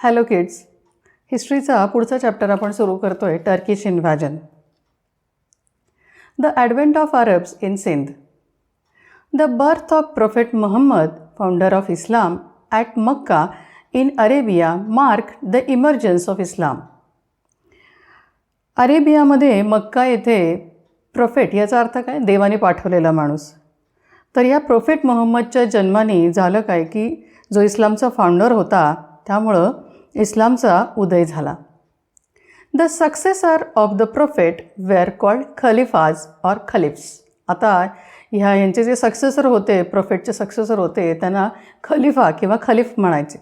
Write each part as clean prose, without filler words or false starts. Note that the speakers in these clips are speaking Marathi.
हॅलो किड्स, हिस्ट्रीचा पुढचा चॅप्टर आपण सुरू करतोय, Turkish invasion. The advent of Arabs in Sindh. The birth of prophet Muhammad, founder of Islam, at Mecca in Arabia mark the emergence of Islam. अरेबियामध्ये मक्का येथे प्रोफेट याचा अर्थ काय? देवाने पाठवलेला माणूस. तर या प्रोफेट मुहम्मदच्या जन्माने झालं काय की जो इस्लामचा फाउंडर होता त्यामुळं इस्लामचा उदय झाला. The successor of the prophet were called khalifas or khalifs. आता यांचे जे सक्सेसर होते, प्रोफेटचे सक्सेसर होते, त्यांना खलिफा किंवा खलिफ म्हणायचे.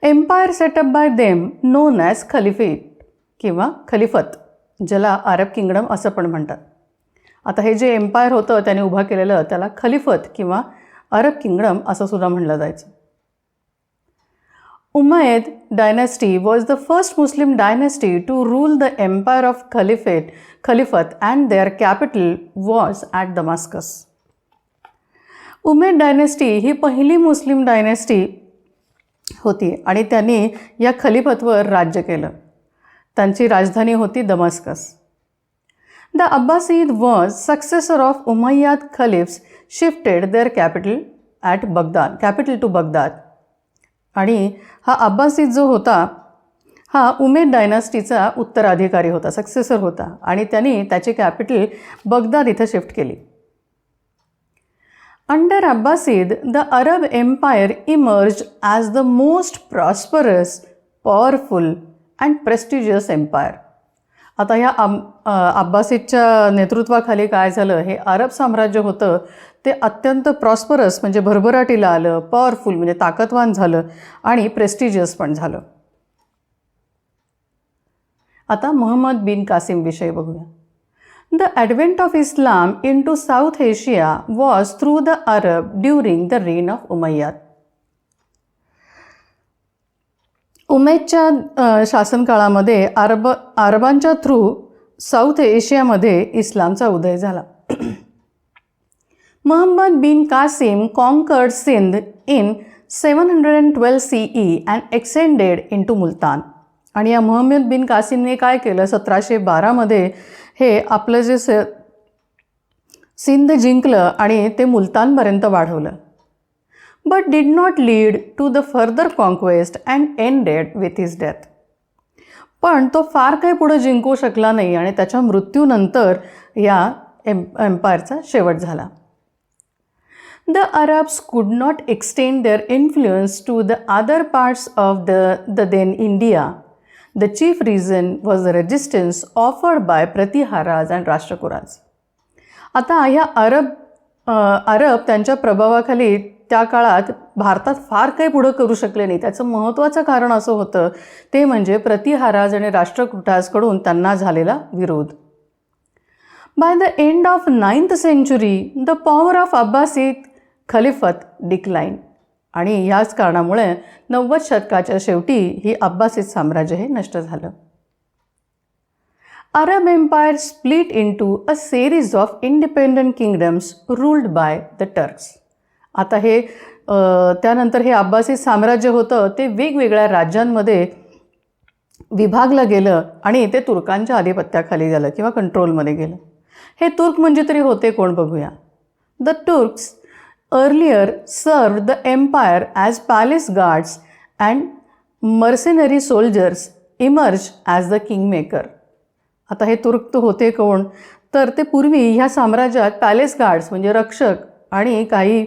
Empire set up by them known as caliphate किंवा खलिफत, ज्याला अरब किंगडम असं पण म्हणतात. आता हे जे एम्पायर होतं त्याने उभा केलेलं त्याला खलिफत किंवा अरब किंगडम असं सुद्धा म्हणलं जायचं. Umayyad dynasty was the first Muslim dynasty to rule the empire of Caliphate and their capital was at Damascus. Umed dynasty ही पहिली मुस्लिम डायनेस्टी होती आणि त्यांनी या खलिफतवर राज्य केलं. त्यांची राजधानी होती Damascus. The Abbasid was successor of Umayyad Caliphs shifted their capital to Baghdad. आणि हा अब्बासीद जो होता हा उमेद डायनास्टीचा उत्तराधिकारी होता, सक्सेसर होता, आणि त्यांनी त्याची कॅपिटल बगदाद इथं शिफ्ट केली. Under Abbasid the Arab empire emerge as the most prosperous, powerful and prestigious empire. आता ह्या अब्बासीदच्या नेतृत्वाखाली काय झालं, हे अरब साम्राज्य होतं ते अत्यंत प्रॉस्परस म्हणजे भरभराटीला आलं, पॉवरफुल म्हणजे ताकदवान झालं, आणि प्रेस्टिजियस पण झालं. आता मोहम्मद बिन कासिम विषयी बघूया. The advent of Islam into South Asia was through the Arab during the reign of Umayyad. उमेदच्या शासनकाळामध्ये अरबांच्या थ्रू साऊथ एशियामध्ये इस्लामचा उदय झाला. Muhammad bin Qasim conquered Sindh in 712 CE and extended into Multan. आणि या मुहम्मद बिन कासिमने काय केलं, 1712मध्ये हे आपलं जे सिंध जिंकलं आणि ते मुलतानपर्यंत वाढवलं. But did not lead to the further conquest and ended with his death. पण तो फार काही पुढे जिंकू शकला नाही आणि त्याच्या मृत्यूनंतर या एम्पायरचा शेवट झाला. The Arabs could not extend their influence to the other parts of the then India. The chief reason was the resistance offered by Pratiharaz and Rashtrakutas. आता ह्या अरब त्यांच्या प्रभावाखाली त्या काळात भारतात फार काही पुढं करू शकले नाही. त्याचं महत्त्वाचं कारण असं होतं ते म्हणजे प्रतिहाराज आणि राष्ट्रकुटासकडून त्यांना झालेला विरोध. By the end of 9th century, the power of Abbasid caliphate decline. आणि याच कारणामुळे 90 शतकाच्या शेवटी ही अब्बासीद साम्राज्य हे नष्ट झालं. Arab empire split into a series of independent kingdoms ruled by the Turks. आता हे त्यानंतर हे अब्बासीद साम्राज्य होतं ते वेगवेगळ्या राज्यांमध्ये विभागलं गेलं आणि ते तुर्कांच्या आधिपत्याखाली झालं किंवा कंट्रोलमध्ये गेलं. हे तुर्क म्हणजे तरी होते कोण बघूया. The Turks earlier served the empire as palace guards and mercenary soldiers emerged as the kingmaker. आता हे तुर्क तो होते कोण, तर ते पूर्वी ह्या साम्राज्यात पॅलेस गार्ड्स म्हणजे रक्षक आणि काही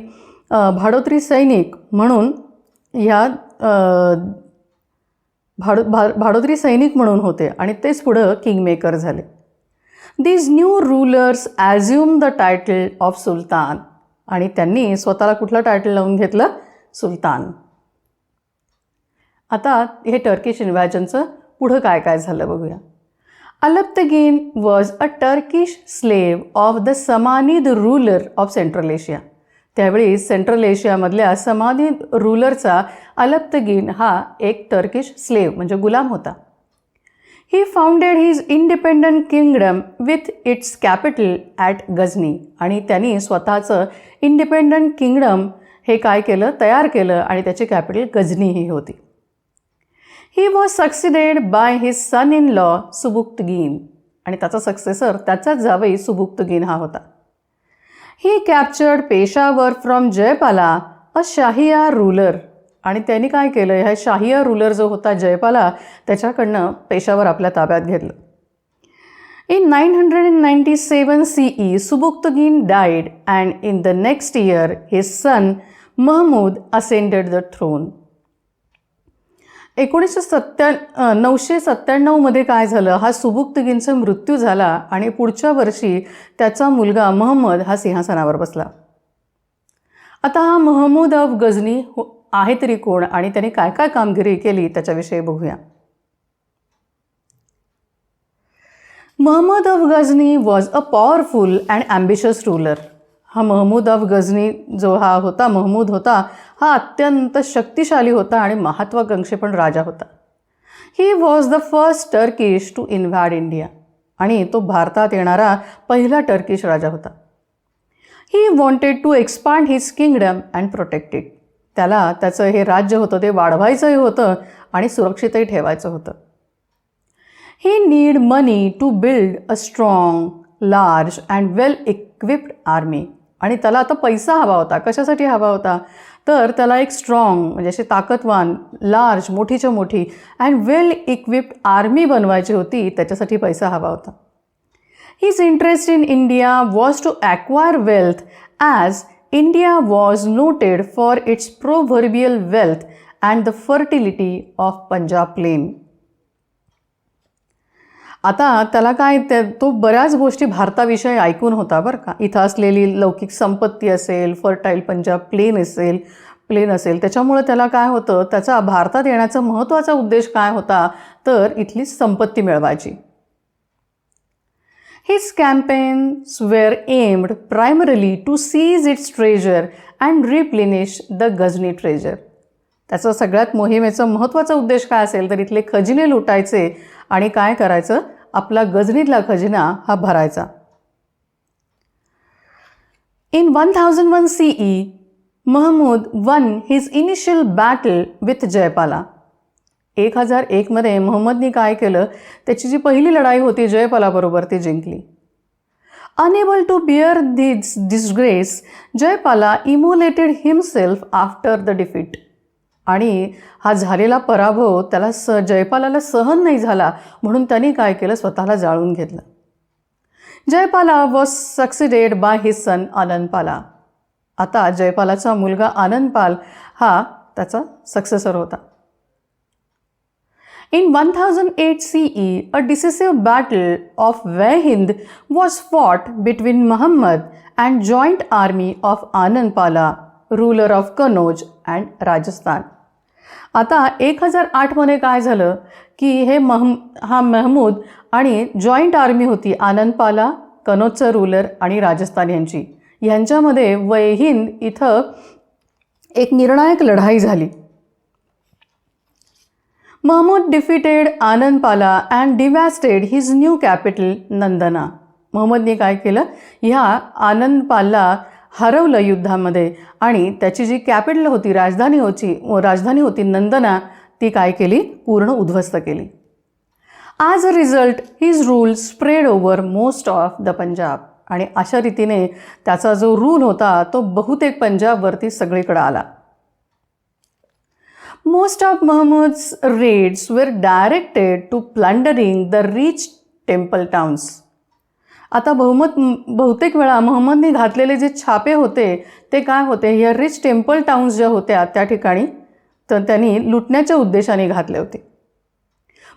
भाडोत्री सैनिक म्हणून ह्या भाडोत्री सैनिक म्हणून होते आणि तेच पुढं किंगमेकर झाले. These new rulers assumed the title of सुलतान. आणि त्यांनी स्वतःला कुठलं टायटल लावून घेतलं, सुलतान. आता हे टर्किश इन्व्हॅजनचं पुढं काय काय झालं बघूया. Alptigin was a Turkish slave of the Samanid ruler of Central Asia. त्यावेळी सेंट्रल एशियामधल्या समानिद रूलरचा अलप्तगीन हा एक टर्किश स्लेव्ह म्हणजे गुलाम होता. He founded his independent kingdom with its capital at Ghazni. आणि त्यांनी स्वतःचं इंडिपेंडंट किंगडम हे काय केलं, तयार केलं आणि त्याची कॅपिटल गझनी ही होती. He was succeeded by his son in law Subuktigin, आणि त्याचा सक्सेसर त्याचाच जावई सुबुक्तगीन हा होता. He captured Peshawar from Jayapala a Shahiyar ruler, आणि त्यांनी काय केलं, ह्या शाहियार रूलर जो होता जयपाला त्याच्याकडनं पेशावर आपल्या ताब्यात घेतलं. In 997 CE, Subuktigin died, and in the next year, his son Mahmud ascended the throne. 997 काय झालं, हा सुबुक्तगीनचा मृत्यू झाला आणि पुढच्या वर्षी त्याचा मुलगा महम्मद हा सिंहासनावर बसला. आता हा महमूद ऑफ गझनी आहे तरी कोण आणि त्याने काय काय कामगिरी केली त्याच्याविषयी बघूया. Mahmud of Ghazni was a powerful and ambitious ruler. हा महमूद ऑफ गझनी जो हा होता, महमूद होता, हा अत्यंत शक्तिशाली होता आणि महत्त्वाकांक्षी पण राजा होता. He was the first Turkish to invade India, आणि तो भारतात येणारा पहिला टर्किश राजा होता. He wanted to expand his kingdom and protect it. त्याला त्याचं हे राज्य होतं ते वाढवायचंही होतं आणि सुरक्षितही ठेवायचं होतं. He need money to build a strong, large and well equipped army. आणि त्याला आता पैसा हवा होता. कशासाठी हवा होता, तर त्याला एक स्ट्रॉंग म्हणजे अशी ताकदवान, लार्ज, मोठीच्या मोठी अँड वेल इक्विप्ड आर्मी बनवायची होती. त्याच्यासाठी पैसा हवा होता. His interest in India was to acquire wealth, as India was noted for its proverbial wealth and the fertility of Punjab plain. आता त्याला काय, तो बऱ्याच गोष्टी भारताविषयी ऐकून होता बरं का. इथं असलेली लौकिक संपत्ती असेल, फर्टाईल पंजाब प्लेन असेल, त्याच्यामुळे त्याला काय होतं, त्याचा भारतात येण्याचा महत्त्वाचा उद्देश काय होता, तर इथली संपत्ती मिळवायची. His campaigns were aimed primarily to seize its treasure and replenish the Ghazni treasure. त्याचा सगळ्यात मोहिमेचा महत्त्वाचा उद्देश काय असेल, तर इथले खजिने लुटायचे आणि काय करायचं, आपला गझनीतला खजिना हा भरायचा. In 1001 CE, Mahmud won his initial battle with Jayapala. 1001 महम्मदनी काय केलं, त्याची जी पहिली लढाई होती जयपालाबरोबर ती जिंकली. Unable to bear this disgrace, Jayapala immolated himself after the defeat. आणि हा झालेला पराभव त्याला जयपालाला सहन नाही झाला, म्हणून त्यांनी काय केलं, स्वतःला जाळून घेतलं. Jayapala was succeeded by his son Anandapala. आता जयपालाचा मुलगा आनंदपाल हा त्याचा सक्सेसर होता. In 1008 CE, a decisive battle of Vaihind was fought between Muhammad and joint army of Anandpala, ruler of Kannauj and Rajasthan. आता 1008 काय झालं की हे महमूद आणि जॉईंट आर्मी होती आनंदपाला, कनौजचा रूलर आणि राजस्थान यांच्यामध्ये वैहिंद इथं एक निर्णायक लढाई झाली. Mahmud defeated Anandapala and devastated his new capital Nandana. महम्मदने काय केलं, ह्या आनंदपालला हरवलं युद्धामध्ये आणि त्याची जी कॅपिटल होती, राजधानी होती नंदना, ती काय केली, पूर्ण उद्ध्वस्त केली. As a result his rule spread over most of the Punjab. आणि अशा रीतीने त्याचा जो रूल होता तो बहुतेक पंजाबवरती सगळीकडे आला. Most of Muhammad's raids were directed to plundering the rich temple towns. आता बहुतेक वेळा महम्मदने घातलेले जे छापे होते ते काय होते, या रिच टेम्पल टाउन्स ज्या होत्या त्या ठिकाणी तर त्यांनी लुटण्याच्या उद्देशाने घातले होते.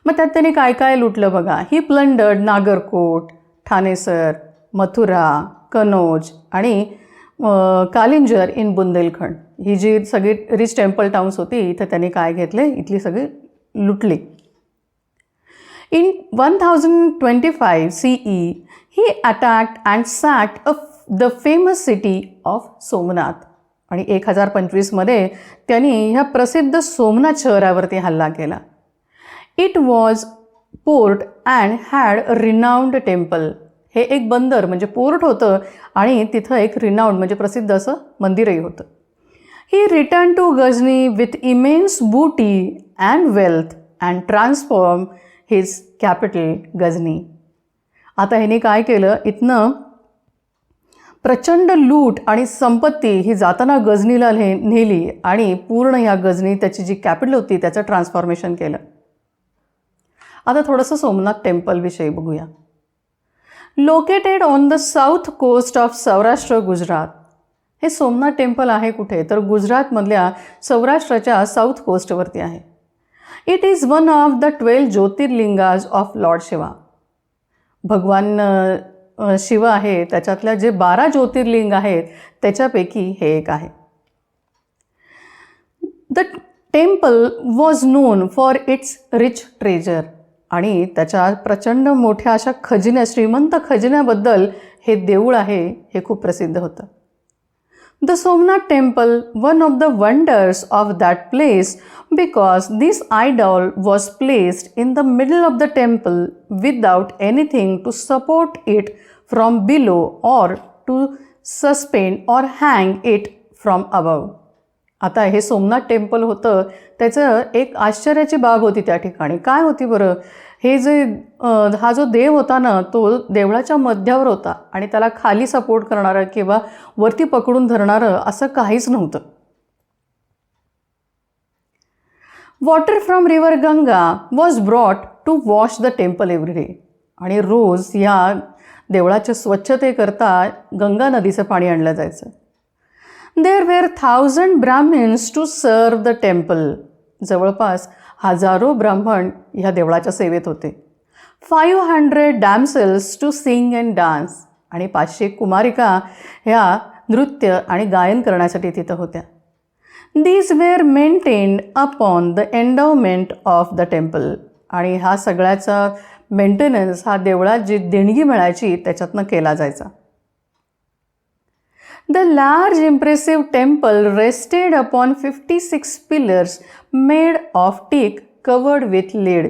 मग त्यात त्यांनी काय काय लुटलं बघा. ही प्लंडर्ड नागरकोट, ठाणेसर, मथुरा, कनौज आणि कालिंजर इन बुंदेलखंड. ही जी सगळी रिच टेम्पल टाउन्स होती इथं त्यांनी काय घेतले, इथली सगळी लुटली. In 1025 CE he attacked and sacked the famous city of Somnath. आणि 1025 त्यांनी ह्या प्रसिद्ध सोमनाथ शहरावरती हल्ला केला. It was port and had a renowned temple. हे एक बंदर म्हणजे पोर्ट होतं आणि तिथं एक रिनाऊंड म्हणजे प्रसिद्ध असं मंदिरही होतं. He return to Ghazni with immense booty and wealth and transform his capital Ghazni. आता ह्याने काय केलं, इथनं प्रचंड लूट आणि संपत्ती ही जाताना गझनीला नेली आणि पूर्ण ह्या गझनी त्याची जी कॅपिटल होती त्याचं ट्रान्सफॉर्मेशन केलं. आता थोडंसं सोमनाथ टेम्पलविषयी बघूया. Located on the south coast of Saurashtra Gujarat. हे सोमनाथ टेम्पल आहे कुठे, तर गुजरातमधल्या सौराष्ट्राच्या साऊथ कोस्टवरती आहे. It is one of the 12 jyotirlingas of lord Shiva. भगवान शिव आहे त्याच्यातल्या जे 12 ज्योतिर्लिंग आहेत त्याच्यापैकी हे एक आहे. The temple was non for its rich treasure. आणि त्याच्या प्रचंड मोठ्या अशा खजिन्या, श्रीमंत खजिन्याबद्दल हे देऊळ आहे हे खूप प्रसिद्ध होतं. The Somnath temple, one of the wonders of that place, because this idol was placed in the middle of the temple without anything to support it from below or to suspend or hang it from above. आता हे सोमनाथ टेम्पल होतं, त्याचं एक आश्चर्याची बाब होती त्या ठिकाणी. काय होती बरं, हे जे हा जो देव होता ना तो देवळाच्या मध्यावर होता आणि त्याला खाली सपोर्ट करणारं किंवा वरती पकडून धरणारं असं काहीच नव्हतं. Water from river Ganga was brought to wash the temple every day. आणि रोज या देवळाच्या स्वच्छतेकरता गंगा नदीचं पाणी आणलं जायचं. There were 1000 brahmins to serve the temple. जवळपास हजारो ब्राह्मण ह्या देवळाच्या सेवेत होते. 500 damsels to sing and dance. आणि 500 कुमारिका ह्या नृत्य आणि गायन करण्यासाठी तिथं होत्या. These were maintained upon the endowment of the temple. आणि हा सगळ्याचा मेंटेनन्स हा देवळात जी देणगी मिळायची त्याच्यातनं केला जायचा. The large impressive temple rested upon 56 pillars made of teak covered with lead.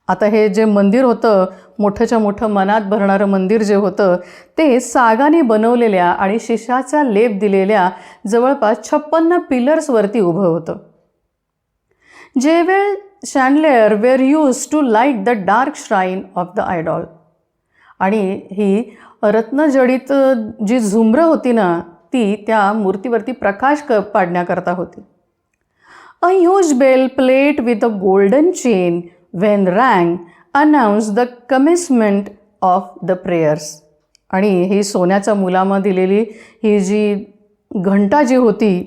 आता हे जे मंदिर होतं, मोठंच्या मोठं मनात भरणारं मंदिर जे होतं ते सागाने बनवलेल्या आणि शिशाचा लेप दिलेल्या जवळपास 56 पिलर्सवरती उभं होतं. Jewel chandelier were use to light the dark shrine of the idol. आणि ही रत्नजडित जी झुंबरं होती ना ती त्या मूर्तीवरती प्रकाश पाडण्याकरता होती. A huge bell plate with a golden chain when rang announce the commencement of the prayers. आणि ही सोन्याच्या मुलामा दिलेली ही जी घंटा जी होती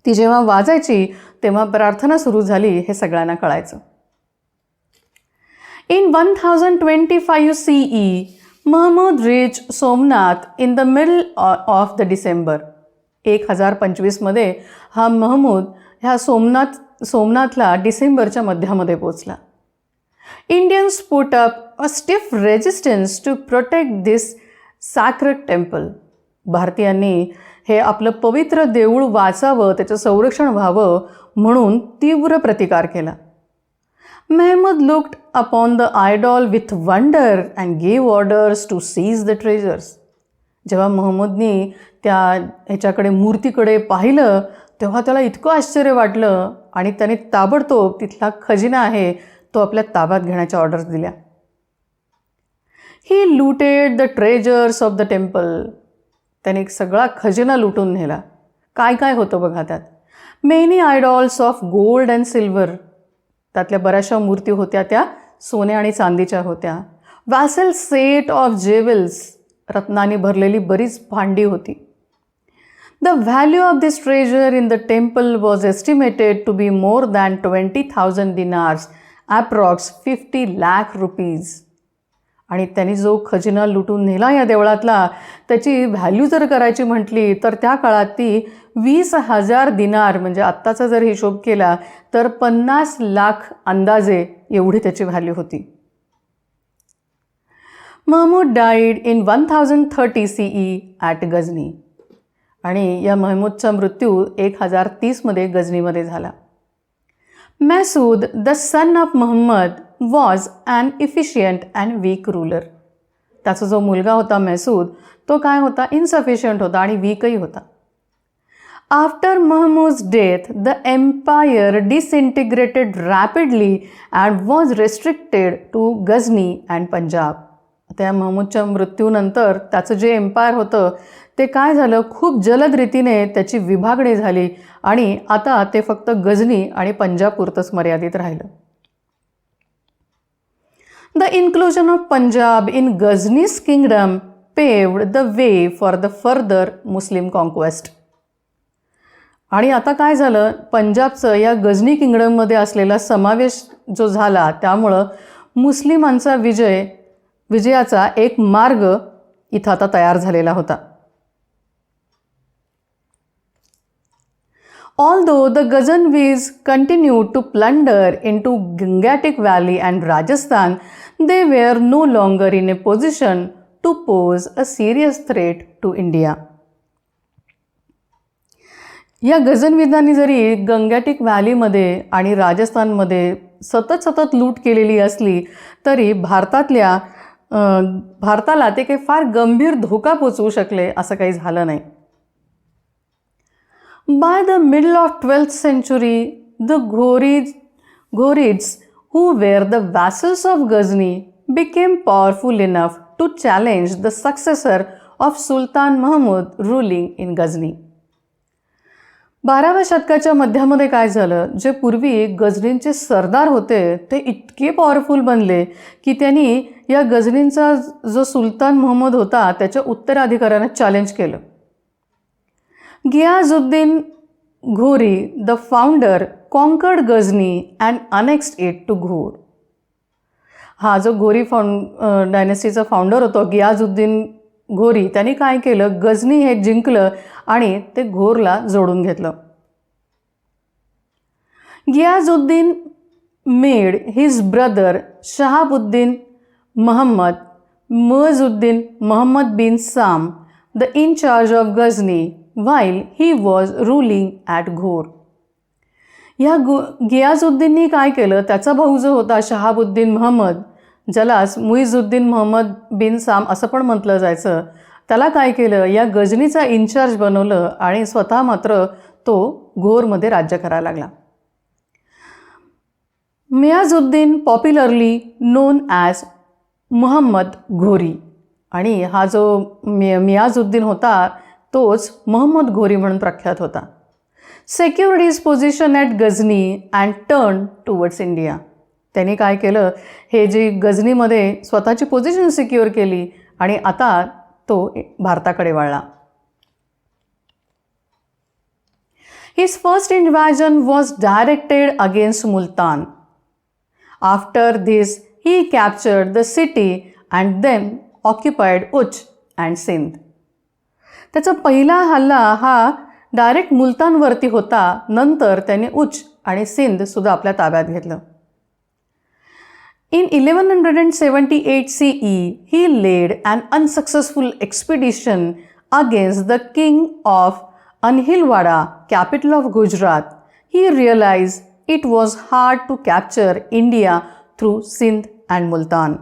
ती जेव्हा वाजायची तेव्हा प्रार्थना सुरू झाली हे सगळ्यांना कळायचं. In 1025 CE, Muhammad reached Somnath in the middle of the December. 1025मध्ये हा महमूद ह्या सोमनाथला डिसेंबरच्या मध्यामध्ये पोचला. Indians put up a stiff resistance to protect this sacred temple. भारतीयांनी हे आपलं पवित्र देऊळ वाचावं, त्याचं संरक्षण व्हावं म्हणून तीव्र प्रतिकार केला. Muhammad looked upon the idol with wonder and gave orders to seize the treasures. जेव्हा महम्मदनी त्या ह्याच्याकडे मूर्तीकडे पाहिलं तेव्हा त्याला इतकं आश्चर्य वाटलं आणि त्याने ताबडतोब तिथला खजिना आहे तो आपल्या ताब्यात घेण्याच्या ऑर्डर्स दिल्या. He looted the treasures of the temple. त्याने एक सगळा खजिना लुटून नेला. काय काय होतं बघा त्यात. Many idols of gold and silver. त्यातल्या बऱ्याचशा मूर्ती होत्या त्या सोने आणि चांदीच्या होत्या. वॅसल सेट ऑफ जेवेल्स. रत्नांनी भरलेली बरीच भांडी होती. The value of this treasure in the temple was estimated to be more than 20,000 dinars, approx 50 lakh rupees. आणि त्यांनी जो खजिना लुटून नेला या देवळातला त्याची व्हॅल्यू जर करायची म्हटली तर त्या काळात ती 20,000 दिनार म्हणजे आत्ताचा जर हिशोब केला तर 50 लाख अंदाजे एवढी त्याची व्हॅल्यू होती. Mahmud died in 1030 CE at Ghazni. आणि या महमूदचा मृत्यू 1030मध्ये गझनीमध्ये झाला. Masud the son of Mahmud was an efficient and weak ruler. त्याचा जो मुलगा होता मॅसूद तो काय होता, इनसफिशियंट होता आणि वीकही होता. After Mahmud's death, the empire disintegrated rapidly and was restricted to Ghazni and Punjab. त्या महमूदच्या मृत्यूनंतर त्याचं जे एम्पायर होतं ते काय झालं, खूप जलद रीतीने त्याची विभागणी झाली आणि आता ते फक्त गझनी आणि पंजाबपुरतंच मर्यादित राहिलं. The inclusion of Punjab in Ghazni's kingdom paved the way for the further Muslim conquest. आणि आता काय झालं, पंजाबचं या गझनी किंगडममध्ये असलेला समावेश जो झाला त्यामुळं मुस्लिमांचा विजयाचा एक मार्ग इथं आता तयार झालेला होता. Although the Ghazanvis continued to plunder into Gangetic Valley and Rajasthan, they were no longer in a position to pose a serious threat to India. या गझनविदांनी जरी गंगॅटिक व्हॅलीमध्ये आणि राजस्थानमध्ये सतत लूट केलेली असली तरी भारताला ते काही फार गंभीर धोका पोचवू शकले असं काही झालं नाही. By the middle of 12th century, the Ghurids, who were the vassals of Ghazni, became powerful enough to challenge the successor of Sultan Mahmud ruling in Ghazni. 12व्या शतकाच्या मध्यामध्ये काय झालं, जे पूर्वी गझनींचे सरदार होते ते इतके पॉवरफुल बनले की त्यांनी या गझनींचा जो सुलतान महमूद होता त्याच्या उत्तराधिकाऱ्यांना चॅलेंज केलं. Ghiyasuddin Ghori, the founder, conquered Ghazni and annexed it to Ghor. हा जो घोरी डायनेस्टीचा फाउंडर होतो गियाजुद्दीन घोरी, त्यांनी काय केलं, गझनी हे जिंकलं आणि ते घोरला जोडून घेतलं. Ghiyasuddin made his brother Shahabuddin Muizzuddin Mohammad bin Sam the in charge of Ghazni while he was ruling at Ghor. ह्या गियाजुद्दीननी काय केलं, त्याचा भाऊ जो होता शहाबुद्दीन महम्मद, ज्यालाच मुइझुद्दीन मोहम्मद बिन साम असं पण म्हटलं जायचं, त्याला काय केलं, या गझनीचा इन्चार्ज बनवलं आणि स्वतः मात्र तो घोरमध्ये राज्य करायला लागला. मियाजुद्दीन पॉप्युलरली नोन ॲज मोहम्मद घोरी, आणि हा जो मियाजुद्दीन होता तोच मोहम्मद घोरी म्हणून प्रख्यात होता. Secured his position at Ghazni and turn towards India. त्यांनी काय केलं, हे जी गझनीमध्ये स्वतःची पोझिशन सिक्युअर केली आणि आता तो भारताकडे वळला. His first invasion was directed against Multan. After this he captured the city and then occupied Uch and Sindh. त्याचा पहिला हल्ला हा डायरेक्ट मुलतानवरती होता, नंतर त्याने उच आणि सिंध सुद्धा आपल्या ताब्यात घेतलं. In 1178 CE, he led an unsuccessful expedition against the king of Anhilwada, capital of Gujarat. He realized it was hard to capture India through Sindh and Multan.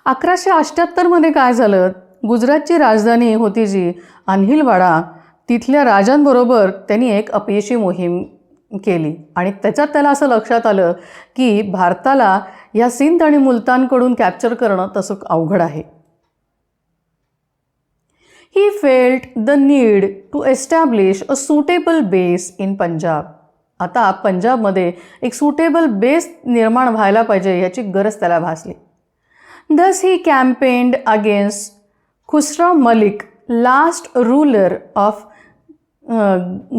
1178 मध्ये काय झालं, गुजरातची राजधानी होती जी अनहिलवाडा, तिथल्या राजांबरोबर त्यांनी एक अपयशी मोहीम केली आणि त्याच्यात त्याला असं लक्षात आलं की भारताला या सिंध आणि मुलतानकडून कॅप्चर करणं तसं अवघड आहे. He felt the need to establish a suitable base in Punjab. आता पंजाबमध्ये एक सुटेबल बेस निर्माण व्हायला पाहिजे याची गरज त्याला भासली. Thus he campaigned against Khusraw Malik, last ruler of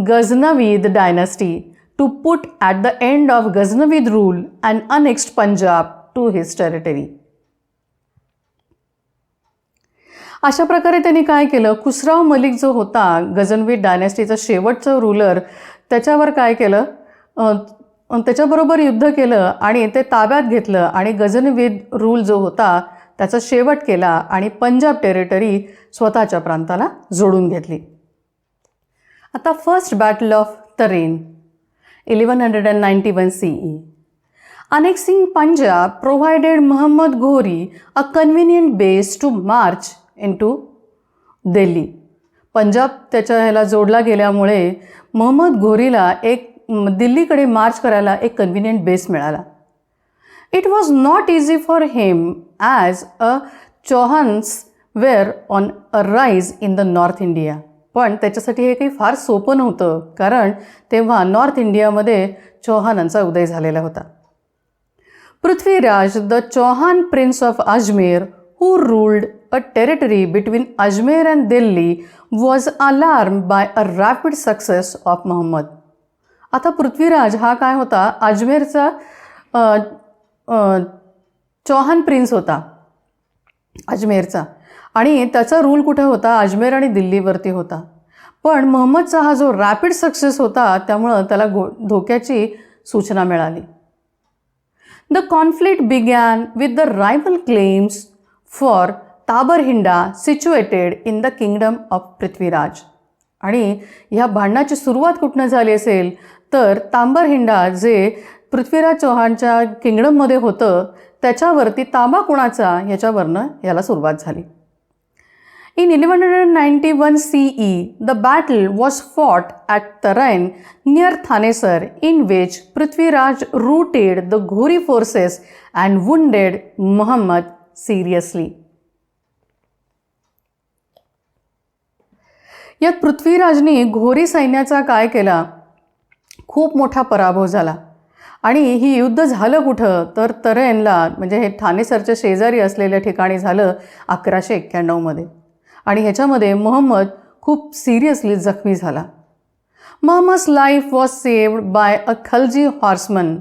Ghaznavid dynasty, to put at the end of Ghaznavid rule and annexed Punjab to his territory. अशा प्रकारे त्यांनी काय केलं, खुसराव मलिक जो होता गझनविद डायनेस्टीचा शेवटचा रूलर, त्याच्यावर काय केलं, त्याच्याबरोबर युद्ध केलं आणि ते ताब्यात घेतलं आणि गझनविद रूल जो होता त्याचा शेवट केला आणि पंजाब टेरिटरी स्वतःच्या प्रांताला जोडून घेतली. आता फर्स्ट बॅटल ऑफ तरेन 1191 CE. Annexing Punjab provided Muhammad Ghori a convenient base to march into Delhi. Punjab त्याच्या ह्याला जोडला गेल्यामुळे महम्मद घोरीला एक दिल्लीकडे मार्च करायला एक कन्व्हिनियंट बेस मिळाला. It was not easy for him as a Chauhans were on a rise in the north India. पण त्याच्यासाठी हे काही फार सोपं नव्हतं, कारण तेव्हा नॉर्थ इंडियामध्ये चौहानांचा उदय झालेला होता. Prithviraj, the Chauhan prince of Ajmer, who ruled a territory between Ajmer and Delhi, was alarmed by a rapid success of Muhammad. आता पृथ्वीराज हा काय होता, अजमेरचा चौहान प्रिन्स होता अजमेरचा, आणि त्याचा रूल कुठे होता, अजमेर आणि दिल्लीवरती होता. पण महम्मदचा हा जो रॅपिड सक्सेस होता त्यामुळं त्याला धोक्याची सूचना मिळाली. The conflict began with the rival claims for Tabarhinda situated in the kingdom of Prithviraj. आणि ह्या भांडणाची सुरुवात कुठनं झाली असेल तर तांबरहिंडा जे पृथ्वीराज चौहानच्या किंगडममध्ये होतं त्याच्यावरती ताबा कुणाचा ह्याच्यावरनं याला सुरुवात झाली. In 1191 CE, the battle was fought at Tarain near Thanesar, in which Prithviraj routed the Ghori forces and wounded Muhammad seriously. यात पृथ्वीराजने घोरी सैन्याचा काय केला, खूप मोठा पराभव झाला. आणि ही युद्ध झालं कुठं तर तरेनला, म्हणजे हे ठाणेसरच्या शेजारी असलेल्या ठिकाणी झालं 1191 आणि ह्याच्यामध्ये मोहम्मद खूप सिरियसली जखमी झाला. मोहम्मद्स लाईफ वॉज सेव्ड बाय अ खलजी हॉर्समन.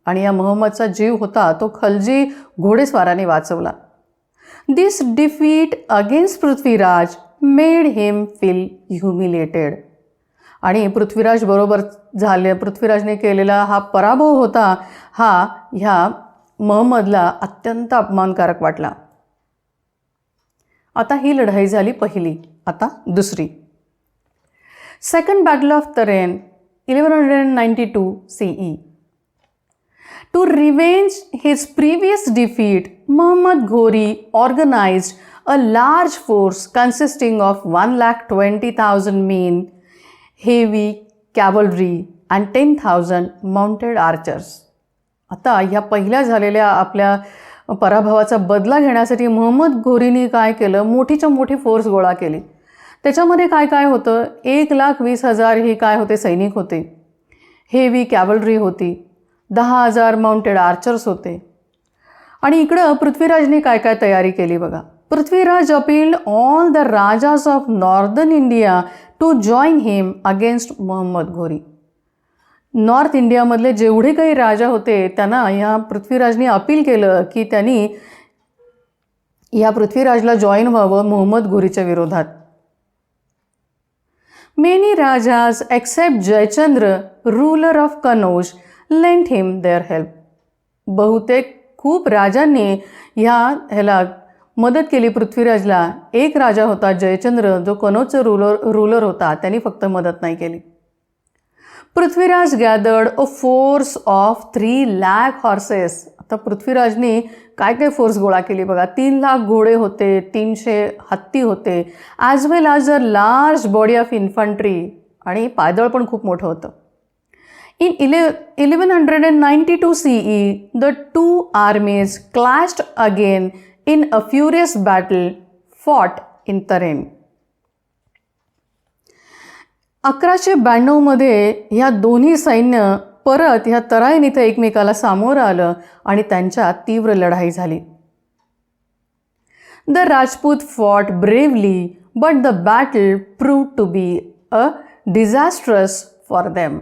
आणि या मोहम्मदचा जीव होता तो खलजी घोडेस्वाराने वाचवला. दिस डिफीट अगेन्स्ट पृथ्वीराज मेड हिम फील ह्युमिलेटेड. आणि पृथ्वीराजने केलेला हा पराभव होता हा ह्या मोहम्मदला अत्यंत अपमानकारक वाटला. आता ही लढाई झाली पहिली. आता दुसरी. सेकंड बॅटल ऑफ तरेन 1192 CE. To revenge his previous defeat, Muhammad Ghori organized a large force consisting of 1,20,000 men, heavy cavalry and 10,000 mounted archers. आता ह्या पहिल्या झालेल्या आपल्या पराभवाचा बदला घेण्यासाठी मोहम्मद घोरीने काय केलं, मोठीच्या मोठी फोर्स गोळा केली. त्याच्यामध्ये काय काय होतं, 1,20,000 ही काय होते, सैनिक होते, हेवी कॅव्हलरी होती, 10,000 माउंटेड आर्चर्स होते. आणि इकडं पृथ्वीराजने काय काय तयारी केली बघा. Prithviraj appealed all the rajas of northern India to join him against Mohammad Ghori. North इंडियामधले जेवढे काही राजा होते त्यांना ह्या पृथ्वीराजने अपील केलं की त्यांनी ह्या पृथ्वीराजला जॉईन व्हावं मोहम्मद घोरीच्या विरोधात. Many rajas except Jaichandra, ruler of Kannauj, lent him their help. बहुतेक खूप राजांनी ह्याला मदत केली पृथ्वीराजला. एक राजा होता जयचंद्र जो कनौजचा रूलर होता, त्यांनी फक्त मदत नाही केली. Prithviraj gathered a force of 3,00,000 horses. आता पृथ्वीराजने काय काय फोर्स गोळा केली बघा. 3,00,000 घोडे होते, 300 हत्ती होते, as well as a large body of infantry. आणि पायदळ पण खूप मोठं होतं. In 1192 CE, the two armies clashed again in a furious battle fought in Tarain. 1192 मध्ये ह्या दोन्ही सैन्य परत ह्या तराईन इथं एकमेकाला सामोरं आलं आणि त्यांच्यात तीव्र लढाई झाली. The Rajput fought bravely, but the battle proved to be a disastrous for them.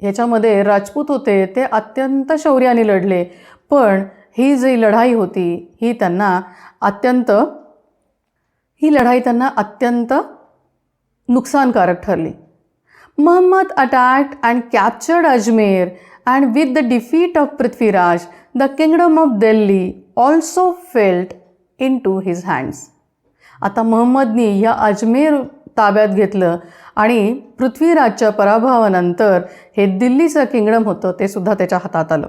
ह्याच्यामध्ये राजपूत होते ते अत्यंत शौर्याने लढले, पण ही जी लढाई होती ही लढाई त्यांना अत्यंत नुकसानकारक ठरली. Muhammad attacked and captured Ajmer, and with the defeat of Prithviraj, the kingdom of Delhi also fell into his hands. आता मोहम्मदनी या अजमेर ताब्यात घेतलं आणि पृथ्वीराजच्या पराभवानंतर हे दिल्लीचं किंगडम होतं ते सुद्धा त्याच्या हातात आलं.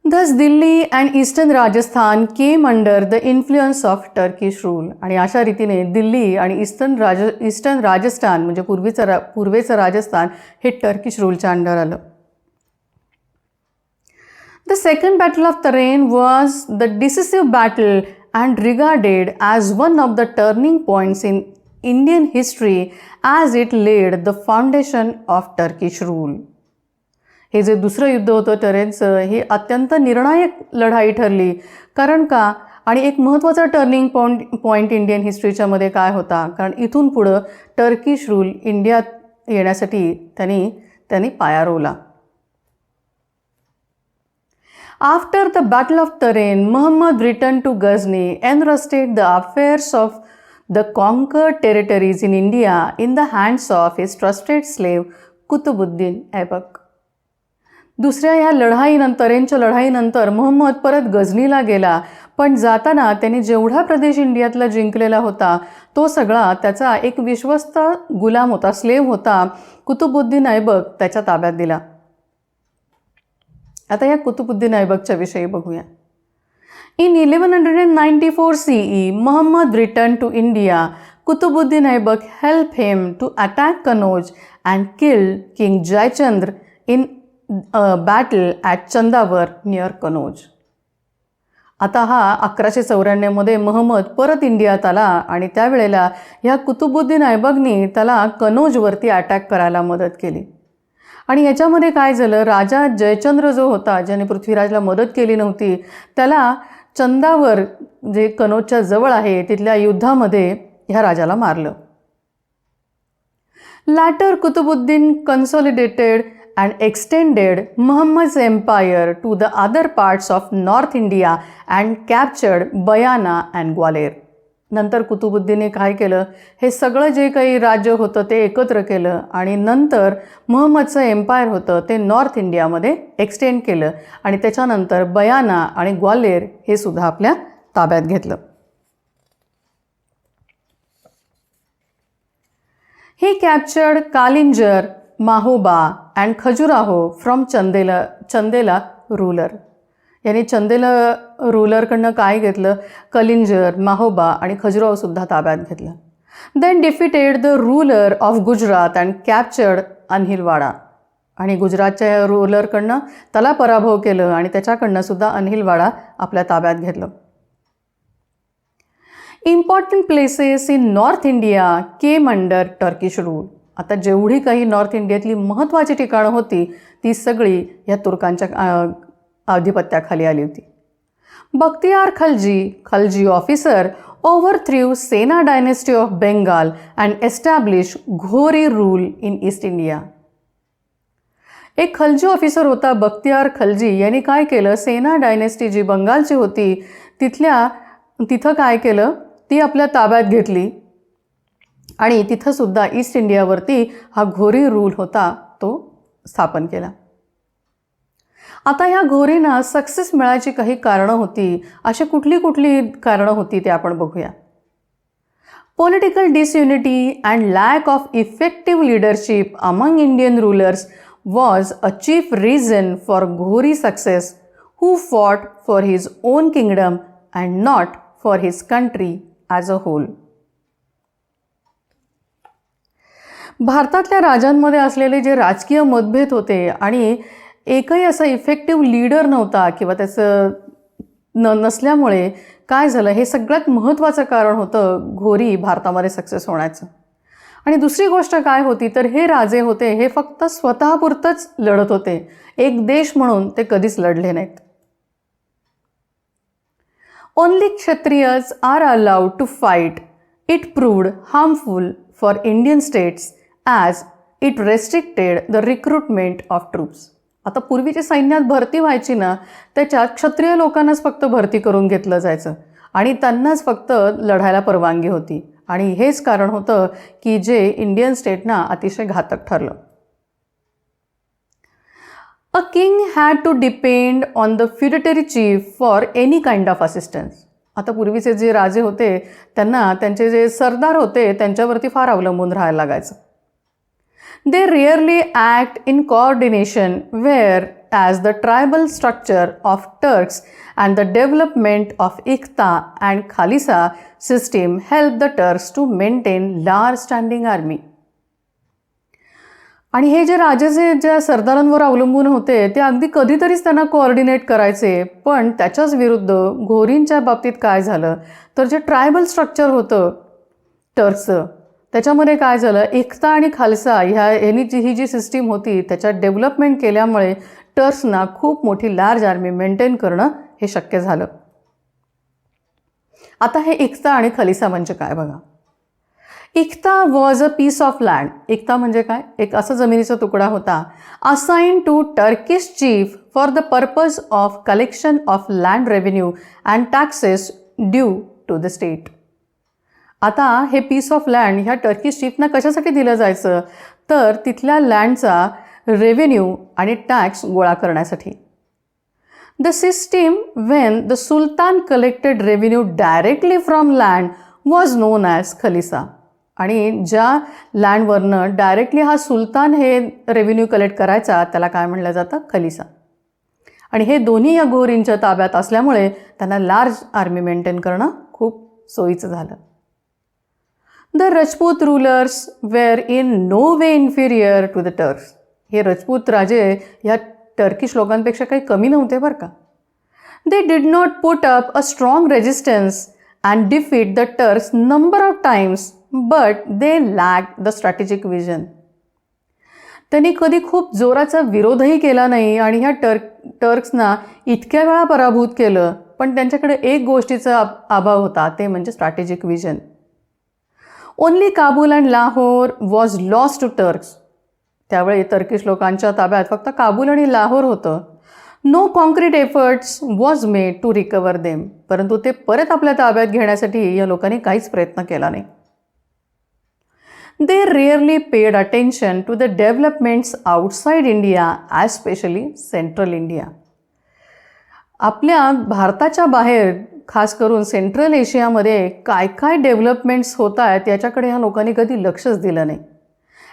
Thus Delhi and eastern Rajasthan came under the influence of Turkish rule. आणि अशा रीतीने दिल्ली आणि ईस्टर्न राजस्थान म्हणजे पूर्वेचं राजस्थान हे टर्किश रूलच्या अंडर आलं. The second battle of Tarain was the decisive battle and regarded as one of the turning points in Indian history as it laid the foundation of Turkish rule. हे जे दुसरं युद्ध होतं टरेनचं, ही अत्यंत निर्णायक लढाई ठरली. कारण का? आणि एक महत्त्वाचा टर्निंग पॉईंट इंडियन हिस्ट्रीच्या मध्ये काय होता? कारण इथून पुढं टर्किश रूल इंडियात येण्यासाठी त्यांनी पाया रोवला. After the Battle of Tarain, Muhammad returned to Ghazni and entrusted the affairs of the conquered territories in India in the hands of his trusted slave Qutbuddin Aibak. दुसऱ्या ह्या तरेनच्या लढाईनंतर मुहम्मद परत गझनीला गेला, पण जाताना त्यांनी जेवढा प्रदेश इंडियातला जिंकलेला होता तो सगळा त्याचा एक विश्वस्त गुलाम होता, स्लेव होता, कुतुबुद्दीन ऐबक त्याच्या ताब्यात दिला. आता या कुतुबुद्दीन ऐबकच्या विषयी बघूया. In 1194 CE, Muhammad returned to India. Qutbuddin Aibak helped him to attack Kannauj and kill King Jayachandra in a battle at Chandawar near Kannauj. आता हा 1194 मध्ये महम्मद परत इंडियात आला आणि त्यावेळेला ह्या कुतुबुद्दीन ऐबकनी त्याला कनौजवरती अटॅक करायला मदत केली. आणि याच्यामध्ये काय झालं, राजा जयचंद्र जो होता, ज्याने पृथ्वीराजला मदत केली नव्हती, त्याला चंदावर जे कनौजच्या जवळ आहे तिथल्या युद्धामध्ये ह्या राजाला मारलं. Later Qutbuddin consolidated and extended Muhammad's empire to the other parts of North India and captured Bayana and Gwalior. नंतर कुतुबुद्दीनने काय केलं, हे सगळं जे काही राज्य होतं ते एकत्र केलं आणि नंतर मुहम्मदचं एम्पायर होतं ते नॉर्थ इंडियामध्ये एक्सटेंड केलं आणि त्याच्यानंतर बयाना आणि ग्वालेर हे सुद्धा आपल्या ताब्यात घेतलं. He captured Kalinjar, Mahoba and Khajuraho from Chandela ruler. यांनी चंदेला रूलरकडनं काय घेतलं, कलिंजर, माहोबा आणि खजुराहो सुद्धा ताब्यात घेतलं. Then defeated the ruler of Gujarat and captured Anhilwara. आणि गुजरातच्या रूलरकडनं त्याला पराभव केलं आणि त्याच्याकडनं सुद्धा अनहिलवाडा आपल्या ताब्यात घेतलं. Important places in north India came under Turkish rule. आता जेवढी काही नॉर्थ इंडियातली महत्त्वाची ठिकाणं होती ती सगळी या तुर्कांच्या आधिपत्याखाली आली होती. Bakhtiyar Khalji officer overthrew Sena dynasty of Bengal and establish Ghori rule in east India. एक खलजी ऑफिसर होता बख्तियार खलजी, यांनी काय केलं, सेना डायनेस्टी जी बंगालची होती तिथं काय केलं, ती आपल्या ताब्यात घेतली आणि तिथं सुद्धा ईस्ट इंडियावरती हा घोरी रूल होता तो स्थापन केला. आता ह्या घोरींना सक्सेस मिळायची काही कारणं होती. अशी कुठली कारणं होती ते आपण बघूया. Political disunity and lack of effective leadership among Indian rulers was a chief reason for Ghori success, who fought for his own kingdom and not for his country as a whole. भारतातल्या राजांमध्ये असलेले जे राजकीय मतभेद होते आणि एकही असा इफेक्टिव्ह लीडर नव्हता किंवा त्याचं नसल्यामुळे काय झालं, हे सगळ्यात महत्त्वाचं कारण होतं घोरी भारतामध्ये सक्सेस होण्याचं. आणि दुसरी गोष्ट काय होती तर हे राजे होते हे फक्त स्वतःपुरतंच लढत होते, एक देश म्हणून ते कधीच लढले नाहीत. Only Kshatriyas are allowed to fight. It proved harmful for Indian states as it restricted the recruitment of troops. आता पूर्वीची सैन्यात भरती व्हायची ना, त्याच्यात क्षत्रिय लोकांनाच फक्त भरती करून घेतलं जायचं आणि त्यांनाच फक्त लढायला परवानगी होती. आणि हेच कारण होतं की जे इंडियन स्टेटना अतिशय घातक ठरलं. A king had to depend on the feudatory chief for any kind of assistance. आता पूर्वीचे जे राजे होते त्यांना त्यांचे जे सरदार होते त्यांच्यावरती फार अवलंबून राहायला लागायचं. They rarely act in coordination, where as the tribal structure of Turks and the development of Iqta and Khalisa system helped the Turks to maintain large standing army. आणि हे जे राजे ज्या सरदारांवर अवलंबून होते ते अगदी कधीतरीच त्यांना कोऑर्डिनेट करायचे, पण त्याच्याच विरुद्ध घोरींच्या बाबतीत काय झालं तर जे ट्रायबल स्ट्रक्चर होतं टर्क्सचं त्याच्यामध्ये काय झालं, इख्ता आणि खालसा ही जी सिस्टीम होती त्याच्यात डेव्हलपमेंट केल्यामुळे टर्क्सना खूप मोठी लार्ज आर्मी मेंटेन करणं हे शक्य झालं. आता हे इख्ता आणि खलिसा म्हणजे काय बघा. Iqta was a piece of land. Iqta म्हणजे काय, एक असा जमिनीचा तुकडा होता assign to Turkish chief for the purpose of collection of land revenue and taxes due to the state. आता हे पीस ऑफ लँड ह्या टर्किश चीफना कशासाठी दिलं जायचं तर तिथल्या लँडचा रेव्हेन्यू आणि टॅक्स गोळा करण्यासाठी. The system when the sultan collected revenue directly from land was known as khalisa. आणि ज्या लँडवरनं डायरेक्टली हा सुलतान हे रेव्हेन्यू कलेक्ट करायचा त्याला काय म्हणलं जातं, खलिसा. आणि हे दोन्ही या घोरींच्या ताब्यात असल्यामुळे त्यांना लार्ज आर्मी मेंटेन करणं खूप सोयीचं झालं. The Rajput rulers were in no way inferior to the Turks. हे रजपूत राजे ह्या टर्किश लोकांपेक्षा काही कमी नव्हते बरं का. They did not put up a strong resistance and defeat the Turks number of times but they lack the strategic vision. त्यांनी कधी खूप जोराचा विरोधही केला नाही आणि ह्या टर्क्सना इतक्या वेळा पराभूत केलं, पण त्यांच्याकडे एक गोष्टीचा अभाव होता, ते म्हणजे strategic vision. Only Kabul and Lahore was lost to Turks. त्यावेळी टर्किश लोकांच्या ताब्यात फक्त काबूल आणि लाहोर होतं. No concrete efforts was made to recover them. परंतु ते परत आपल्या ताब्यात घेण्यासाठी या लोकांनी काहीच प्रयत्न केला नाही. They rarely paid attention to the developments outside India, especially Central India. आपल्या भारताच्या बाहेर खास करून सेंट्रल एशियामध्ये काय काय डेव्हलपमेंट्स होत आहेत याच्याकडे ह्या लोकांनी कधी लक्षच दिलं नाही.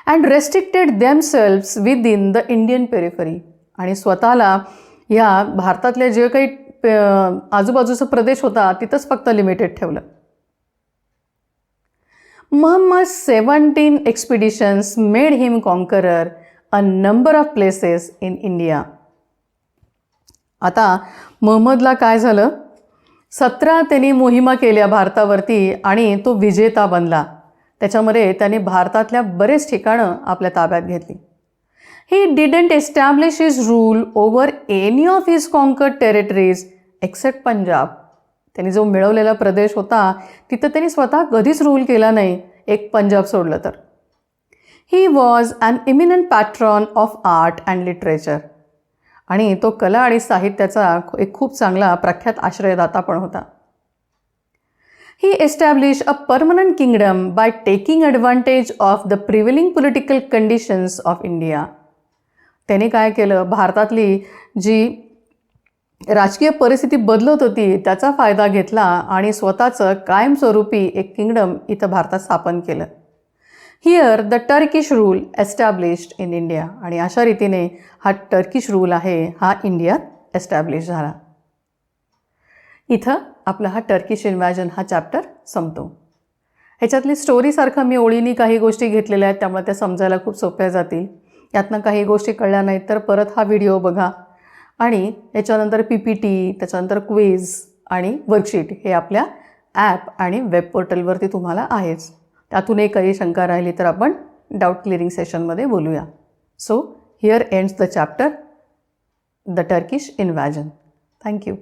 And restricted themselves with in the Indian periphery. आणि स्वतःला ह्या भारतातले जे काही आजूबाजूचा प्रदेश होता तिथंच फक्त लिमिटेड ठेवलं. Muhammad's 17 expeditions made him conqueror a number of places in India. आता मोहम्मदला काय झालं, 17 त्यांनी मोहिमा केल्या भारतावरती आणि तो विजेता बनला. त्याच्यामध्ये त्याने भारतातल्या बरेच ठिकाणं आपल्या ताब्यात घेतली. He didn't establish his rule over any of his conquered territories except Punjab. त्यांनी जो मिळवलेला प्रदेश होता तिथं त्यांनी स्वतः कधीच रूल केला नाही, एक पंजाब सोडलं तर. He was an eminent patron of art and literature. आणि तो कला आणि साहित्याचा एक खूप चांगला प्रख्यात आश्रयदाता पण होता. He establish a permanent kingdom by taking advantage of the prevailing political conditions of India. त्याने काय केलं, भारतातली जी राजकीय परिस्थिती बदलत होती त्याचा फायदा घेतला आणि स्वतःचं कायमस्वरूपी एक किंगडम इथं भारतात स्थापन केलं. Here the Turkish rule established in India. आणि अशा रीतीने हा टर्किश रूल आहे हा इंडियात एस्टॅब्लिश झाला. इथं आपला हा टर्किश इन्व्हाजन हा चॅप्टर संपतो. ह्याच्यातली स्टोरीसारखं मी ओळीनी काही गोष्टी घेतलेल्या आहेत त्यामुळे त्या समजायला खूप सोप्या जातील. यातनं काही गोष्टी कळल्या नाहीत तर परत हा व्हिडिओ बघा. आणि याच्यानंतर PPT, त्याच्यानंतर क्विज आणि वर्कशीट हे आपल्या ॲप आणि वेब पोर्टलवरती तुम्हाला आहेच. त्यातूनही काही शंका राहिली तर आपण डाऊट क्लिअरिंग सेशनमध्ये बोलूया. So here ends the chapter the Turkish invasion. Thank you.